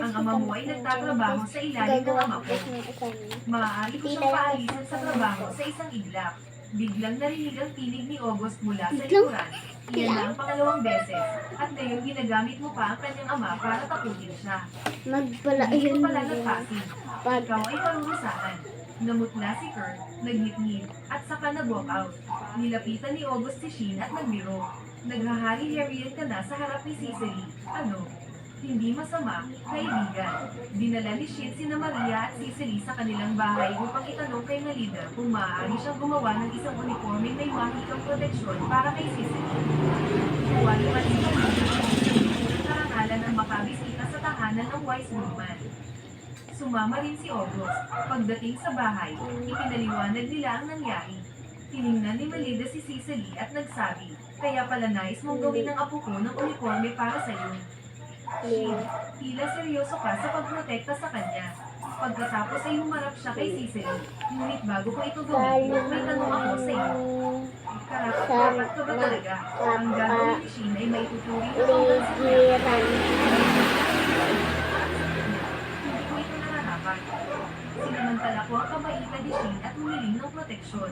Ang ama mo ay nagtatrabaho sa ilalim ng ama ko. Maaari ko siyang paalisan sa trabaho sa isang iglap. Biglang narinig ang tinig ni August mula sa likuran. Iyan na ang pangalawang beses. At ngayon ginagamit mo pa ang kanyang ama para takutin siya. Magpala Hindi yun ko pala din. nagpasin. Ikaw ay parurusahan. Namutla si Kurt, nagngit-ngit, at saka nag-walk out. Nilapitan ni August si Shin at nagbiro. Naghahari-harian ka na sa harap ni Cicely. Ano? Hindi masama, kaibigan. Dinala ni Shin sina Maria at Cicely sa kanilang bahay upang itanong kay Malida kung maaari siyang gumawa ng isang uniforme may mahikang proteksyon para kay Cicely. Kuha naman si Malida ang karangalan ng makabisita sa tahanan ng wise woman. Sumama rin si August. Pagdating sa bahay, ipinaliwanag nila ang nangyari. Tiningnan ni Malida si Cicely at nagsabi, kaya pala nais mong gawin ng apo ko ng uniforme para sa'yo. Shin, tila seryoso ka sa pagprotekta sa kanya. Pagkatapos ay humarap siya kay Cicely. Ngunit bago ko ito gawin, may tanong ako sa iyo. Karapat ka ba talaga? Ang gagawin ni Shin ay maituturing na Ligiran. Hindi ko ito nararapat. Sinamantala ko ang kabaitan ni Shin at humiling ng proteksyon.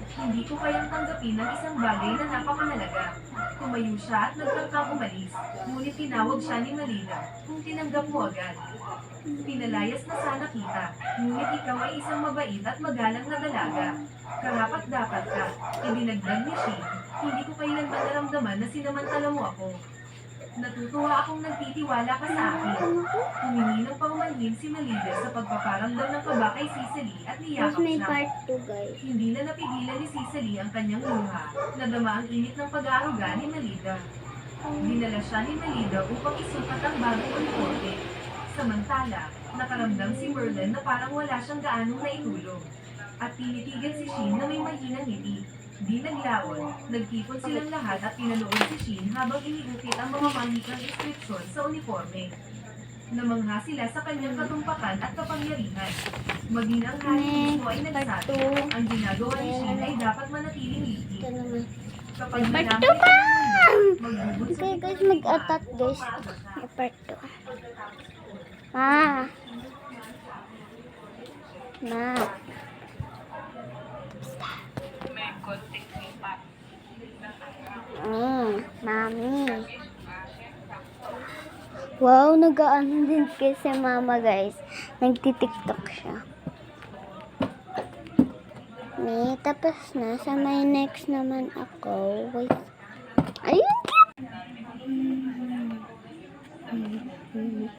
Hindi ko kayang tanggapin ang isang bagay na napakahalaga. Tumayo siya at nagtangkang umalis. Ngunit tinawag siya ni Malida kung tinanggap mo agad. Pinalayas na sana kita. Ngunit ikaw ay isang mabait at magalang na dalaga. Karapat-dapat ka. Idinagdag ni Shin. Hindi ko kailanman naramdaman na sinamantala mo ako. Natutuwa akong nagtitiwala ka sa akin. Humingi ng paumanhin si Malida sa pagpaparamdam ng kaba kay Cicely at Mas niyakap may siya. part 2 guys. Hindi na napigilan ni Cicely ang kanyang luha. Nadama ang init ng pag-aaruga ni Malida. Dinala siya ni Malida upang isukat ang bagong uniforme. Samantala, nakaramdam si Merlin na parang wala siyang gaanong naitulong. At tinitigan si Shin na may mahinang ngiti. Di naglaon, nagtipon silang lahat at pinanood si Shin habang iniukit ang mga mahikang inskripsyon sa uniforme. Namangha sila sa kanyang katumpakan at kapangyarihan. Maging ang hari mismo ay nagsabi, ang ginagawa ni Shin ay dapat manatiling lihi. Ito naman. Kapag Part malaman 2 niya pa! ang mundo, magbubunsod Okay ito guys, sa mag-attack iba. guys. May part 2. Ma. Ma. Mami. Wow, nag-ano din kasi mama guys. Nagtitiktok siya. Tapos na. Sa may next naman ako. Wait.